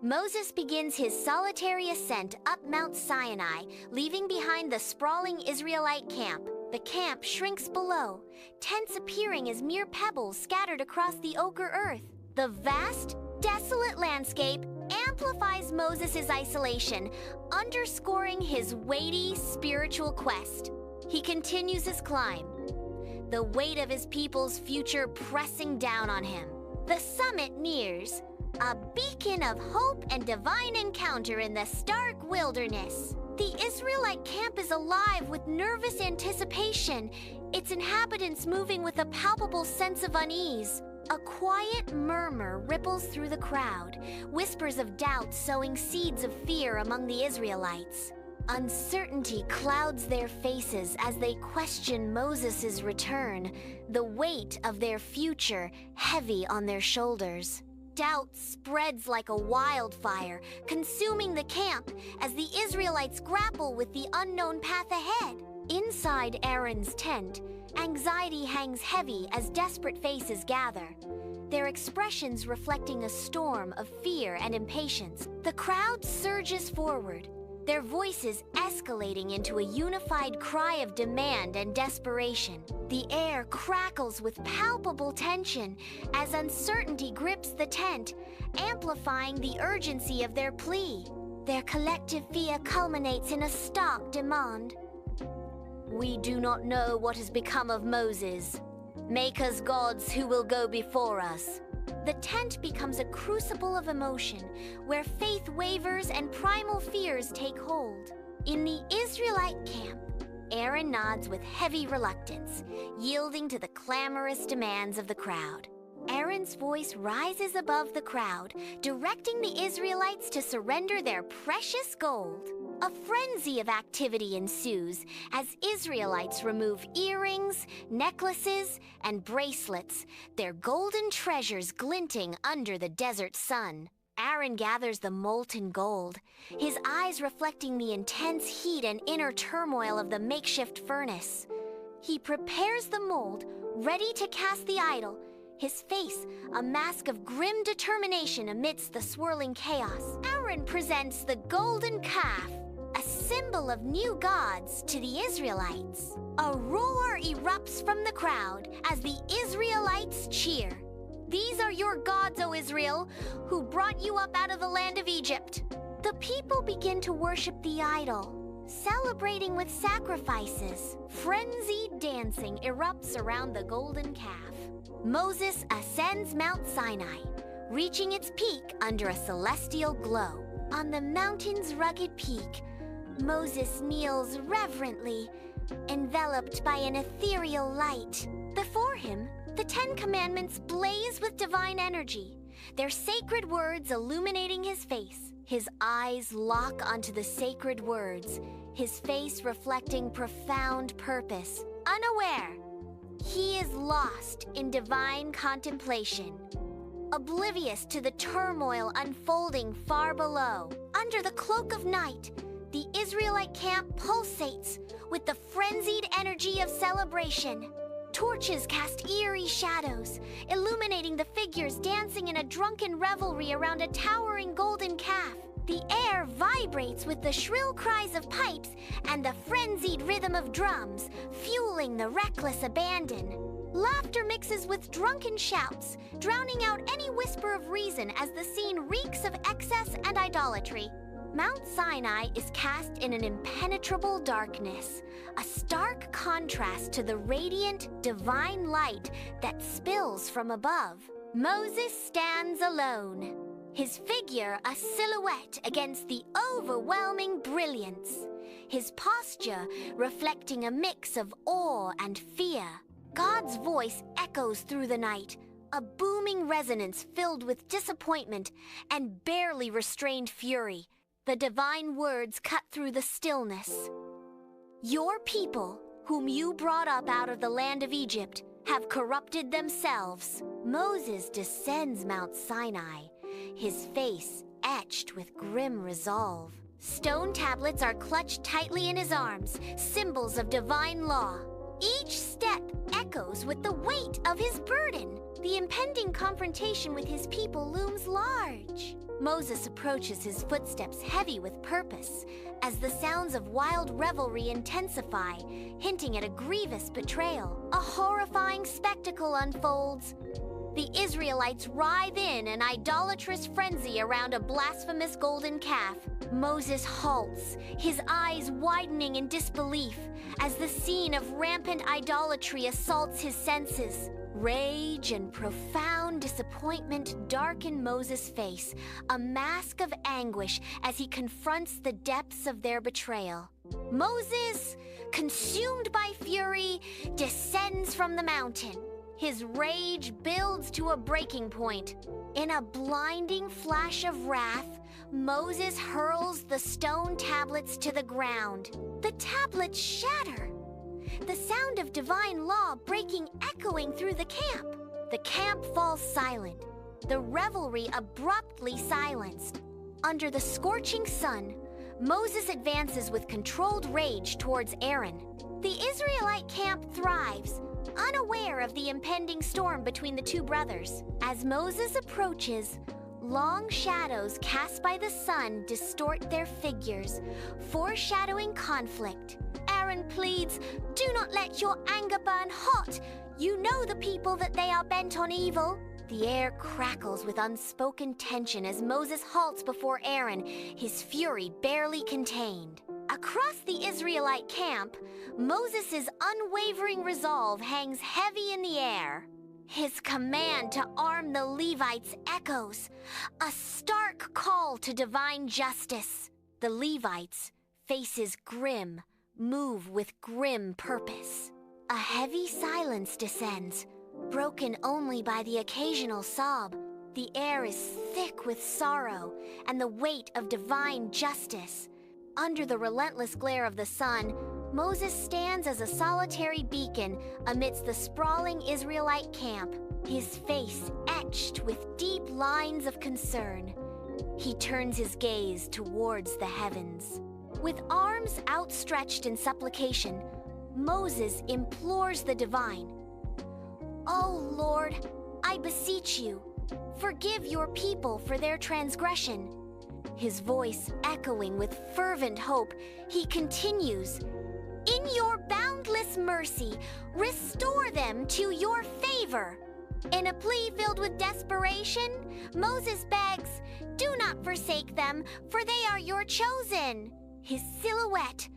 Moses begins his solitary ascent up Mount Sinai, leaving behind the sprawling Israelite camp. The camp shrinks below, tents appearing as mere pebbles scattered across the ochre earth. The vast, desolate landscape amplifies Moses' isolation, underscoring his weighty spiritual quest. He continues his climb, the weight of his people's future pressing down on him. The summit nears, a beacon of hope and divine encounter in the stark wilderness. The Israelite camp is alive with nervous anticipation, its inhabitants moving with a palpable sense of unease. A quiet murmur ripples through the crowd, whispers of doubt sowing seeds of fear among the Israelites. Uncertainty clouds their faces as they question Moses' return, the weight of their future heavy on their shoulders. Doubt spreads like a wildfire, consuming the camp as the Israelites grapple with the unknown path ahead. Inside Aaron's tent, anxiety hangs heavy as desperate faces gather, their expressions reflecting a storm of fear and impatience. The crowd surges forward, their voices escalating into a unified cry of demand and desperation. The air crackles with palpable tension as uncertainty grips the tent, amplifying the urgency of their plea. Their collective fear culminates in a stark demand. "We do not know what has become of Moses. Make us gods who will go before us." The tent becomes a crucible of emotion, where faith wavers and primal fears take hold. In the Israelite camp, Aaron nods with heavy reluctance, yielding to the clamorous demands of the crowd. Aaron's voice rises above the crowd, directing the Israelites to surrender their precious gold. A frenzy of activity ensues as Israelites remove earrings, necklaces, and bracelets, their golden treasures glinting under the desert sun. Aaron gathers the molten gold, his eyes reflecting the intense heat and inner turmoil of the makeshift furnace. He prepares the mold, ready to cast the idol, his face a mask of grim determination amidst the swirling chaos. Aaron presents the golden calf, a symbol of new gods to the Israelites. A roar erupts from the crowd as the Israelites cheer. "These are your gods, O Israel, who brought you up out of the land of Egypt." The people begin to worship the idol, celebrating with sacrifices. Frenzied dancing erupts around the golden calf. Moses ascends Mount Sinai, reaching its peak under a celestial glow. On the mountain's rugged peak, Moses kneels reverently, enveloped by an ethereal light. Before him, the 10 Commandments blaze with divine energy, their sacred words illuminating his face. His eyes lock onto the sacred words, his face reflecting profound purpose. Unaware, he is lost in divine contemplation, oblivious to the turmoil unfolding far below. Under the cloak of night, the Israelite camp pulsates with the frenzied energy of celebration. Torches cast eerie shadows, illuminating the figures dancing in a drunken revelry around a towering golden calf. The air vibrates with the shrill cries of pipes and the frenzied rhythm of drums, fueling the reckless abandon. Laughter mixes with drunken shouts, drowning out any whisper of reason as the scene reeks of excess and idolatry. Mount Sinai is cast in an impenetrable darkness, a stark contrast to the radiant, divine light that spills from above. Moses stands alone, his figure a silhouette against the overwhelming brilliance, his posture reflecting a mix of awe and fear. God's voice echoes through the night, a booming resonance filled with disappointment and barely restrained fury. The divine words cut through the stillness. "Your people, whom you brought up out of the land of Egypt, have corrupted themselves." Moses descends Mount Sinai, his face etched with grim resolve. Stone tablets are clutched tightly in his arms, symbols of divine law. Each step echoes with the weight of his burden. The impending confrontation with his people looms large. Moses approaches, his footsteps heavy with purpose, as the sounds of wild revelry intensify, hinting at a grievous betrayal. A horrifying spectacle unfolds. The Israelites writhe in an idolatrous frenzy around a blasphemous golden calf. Moses halts, his eyes widening in disbelief, as the scene of rampant idolatry assaults his senses. Rage and profound disappointment darken Moses' face, a mask of anguish as he confronts the depths of their betrayal. Moses, consumed by fury, descends from the mountain. His rage builds to a breaking point. In a blinding flash of wrath, Moses hurls the stone tablets to the ground. The tablets shatter, the sound of divine law breaking echoing through the camp. The camp falls silent, the revelry abruptly silenced. Under the scorching sun, Moses advances with controlled rage towards Aaron. The Israelite camp thrives, unaware of the impending storm between the two brothers. As Moses approaches, long shadows cast by the sun distort their figures, foreshadowing conflict. Aaron pleads, "Do not let your anger burn hot. You know the people, that they are bent on evil." The air crackles with unspoken tension as Moses halts before Aaron, his fury barely contained. Across the Israelite camp, Moses' unwavering resolve hangs heavy in the air. His command to arm the Levites echoes, a stark call to divine justice. The Levites, faces grim, move with grim purpose. A heavy silence descends, broken only by the occasional sob. The air is thick with sorrow and the weight of divine justice. Under the relentless glare of the sun, Moses stands as a solitary beacon amidst the sprawling Israelite camp, his face etched with deep lines of concern. He turns his gaze towards the heavens. With arms outstretched in supplication, Moses implores the divine. "Oh Lord, I beseech you, forgive your people for their transgression." His voice echoing with fervent hope, he continues, "In your boundless mercy, restore them to your favor." In a plea filled with desperation, Moses begs, "Do not forsake them, for they are your chosen." His silhouette,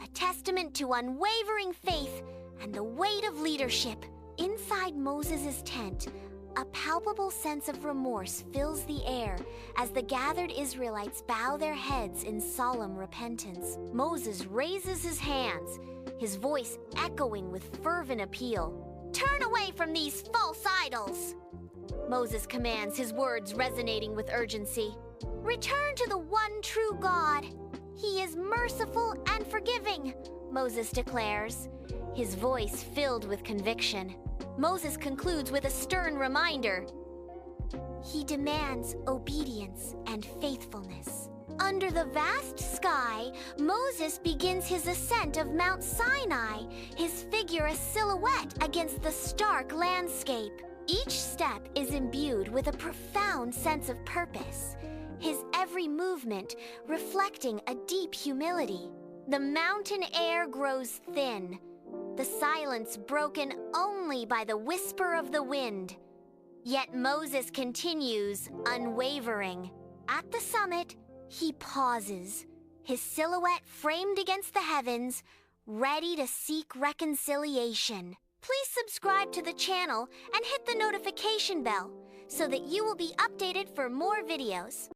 a testament to unwavering faith and the weight of leadership. Inside Moses' tent, a palpable sense of remorse fills the air as the gathered Israelites bow their heads in solemn repentance. Moses raises his hands, his voice echoing with fervent appeal. "Turn away from these false idols!" Moses commands, his words resonating with urgency. "Return to the one true God. He is merciful and forgiving," Moses declares, his voice filled with conviction. Moses concludes with a stern reminder. He demands obedience and faithfulness. Under the vast sky, Moses begins his ascent of Mount Sinai, his figure a silhouette against the stark landscape. Each step is imbued with a profound sense of purpose, his every movement reflecting a deep humility. The mountain air grows thin, the silence broken only by the whisper of the wind. Yet Moses continues, unwavering. At the summit, he pauses, his silhouette framed against the heavens, ready to seek reconciliation. Please subscribe to the channel and hit the notification bell so that you will be updated for more videos.